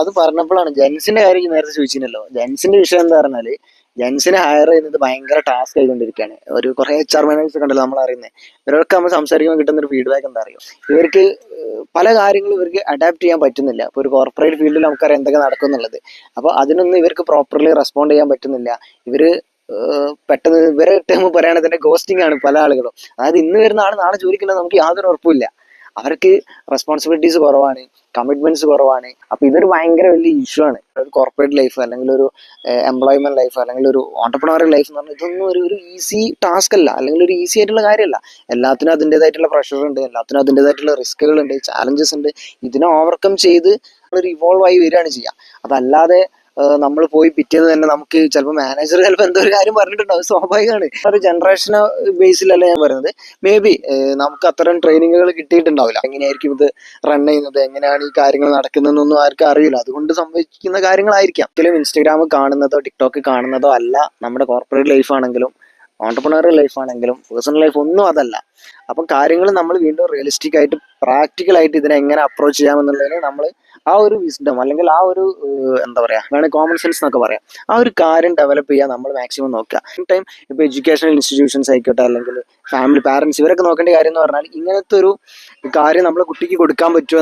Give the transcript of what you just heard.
അത് പറഞ്ഞപ്പോഴാണ് ജെൻസിന്റെ കാര്യം നേരത്തെ ചോദിച്ചിരുന്നല്ലോ. ജെൻസിന്റെ വിഷയം എന്താ പറഞ്ഞാല്, ജെൻസിനെ ഹയർ ചെയ്യുന്നത് ഭയങ്കര ടാസ്ക് ആയിക്കൊണ്ടിരിക്കുകയാണ്. ഒരു കുറെ HR മാനേജേഴ്സ് ഒക്കെ ഉണ്ടല്ലോ നമ്മൾ അറിയുന്നത്. ഇവരൊക്കെ നമ്മൾ സംസാരിക്കുമ്പോൾ കിട്ടുന്ന ഒരു ഫീഡ്ബാക്ക് എന്താ അറിയോ, ഇവർക്ക് പല കാര്യങ്ങളും ഇവർക്ക് അഡാപ്റ്റ് ചെയ്യാൻ പറ്റുന്നില്ല. ഇപ്പോൾ ഒരു കോർപ്പറേറ്റ് ഫീൽഡിൽ നമുക്കറിയാം എന്തൊക്കെ നടക്കും എന്നുള്ളത്. അപ്പോൾ അതിനൊന്നും ഇവർക്ക് പ്രോപ്പർലി റെസ്പോണ്ട് ചെയ്യാൻ പറ്റുന്നില്ല. ഇവര് പെട്ടെന്ന് ഇവരെ ടേം പറയുകയാണെങ്കിൽ തന്നെ ഗോസ്റ്റിംഗ് ആണ് പല ആളുകളും. അതായത് ഇന്ന് വരുന്ന ആൾ നാളെ ജോലിക്കുള്ളത് നമുക്ക് യാതൊരു ഉറപ്പുമില്ല. അവർക്ക് റെസ്പോൺസിബിലിറ്റീസ് കുറവാണ്, കമ്മിറ്റ്മെന്റ്സ് കുറവാണ്. അപ്പൊ ഇതൊരു ഭയങ്കര വലിയ ഇഷ്യൂ ആണ്. ഒരു കോർപ്പറേറ്റ് ലൈഫ് അല്ലെങ്കിൽ ഒരു എംപ്ലോയ്മെന്റ് ലൈഫ് അല്ലെങ്കിൽ ഒരു ഓണ്ടർപ്രണറിയൽ ലൈഫ് എന്ന് പറഞ്ഞാൽ ഇതൊന്നും ഒരു ഈസി ടാസ്ക് അല്ല, അല്ലെങ്കിൽ ഒരു ഈസി ആയിട്ടുള്ള കാര്യമല്ല. എല്ലാത്തിനും അതിൻ്റെതായിട്ടുള്ള പ്രഷർ ഉണ്ട്, എല്ലാത്തിനും അതിൻ്റെതായിട്ടുള്ള റിസ്കുകൾ ഉണ്ട്, ചാലഞ്ചസ് ഉണ്ട്. ഇതിനെ ഓവർകം ചെയ്ത് ഒരു ഇവോൾവ് ആയി വരികയാണ് ചെയ്യുക. അതല്ലാതെ നമ്മൾ പോയി പിറ്റേന്ന് തന്നെ നമുക്ക് ചിലപ്പോൾ മാനേജർ ചിലപ്പോൾ എന്തോ ഒരു കാര്യം പറഞ്ഞിട്ടുണ്ടാവും, സ്വാഭാവികമാണ്. ഒരു ജനറേഷൻ ബേസിലല്ല ഞാൻ പറയുന്നത്. മേ ബി നമുക്ക് അത്തരം ട്രെയിനിങ്ങുകൾ കിട്ടിയിട്ടുണ്ടാവില്ല. എങ്ങനെയായിരിക്കും ഇത് റൺ ചെയ്യുന്നത്, എങ്ങനെയാണ് ഈ കാര്യങ്ങൾ നടക്കുന്നതെന്നൊന്നും ആർക്കും അറിയില്ല. അതുകൊണ്ട് സംഭവിക്കുന്ന കാര്യങ്ങളായിരിക്കാം. ഒരിക്കലും ഇൻസ്റ്റഗ്രാം കാണുന്നതോ ടിക്ടോക്ക് കാണുന്നതോ അല്ല നമ്മുടെ കോർപ്പറേറ്റ് ലൈഫ് ആണെങ്കിലും ഓണ്ടർപ്രണറിയൽ ലൈഫ് ആണെങ്കിലും പേഴ്സണൽ ലൈഫ് ഒന്നും അതല്ല. അപ്പം കാര്യങ്ങൾ നമ്മൾ വീണ്ടും റിയലിസ്റ്റിക് ആയിട്ട് പ്രാക്ടിക്കൽ ആയിട്ട് ഇതിനെ എങ്ങനെ അപ്രോച്ച് ചെയ്യാമെന്നുള്ളതിന് നമ്മൾ ആ ഒരു വിസ്ഡം അല്ലെങ്കിൽ ആ ഒരു എന്താ പറയാ, വേണമെങ്കിൽ കോമൺ സെൻസ് എന്നൊക്കെ പറയാം, ആ ഒരു കാര്യം ഡെവലപ്പ് ചെയ്യാൻ നമ്മൾ മാക്സിമം നോക്കുക. ടൈം ഇപ്പോൾ എഡ്യൂക്കേഷണൽ ഇൻസ്റ്റിറ്റ്യൂഷൻസ് ആയിക്കോട്ടെ അല്ലെങ്കിൽ ഫാമിലി പാരന്റ്സ് ഇവരൊക്കെ നോക്കേണ്ട കാര്യം എന്ന് പറഞ്ഞാൽ ഇങ്ങനത്തെ ഒരു കാര്യം നമ്മളെ കുട്ടിക്ക് കൊടുക്കാൻ പറ്റുമോ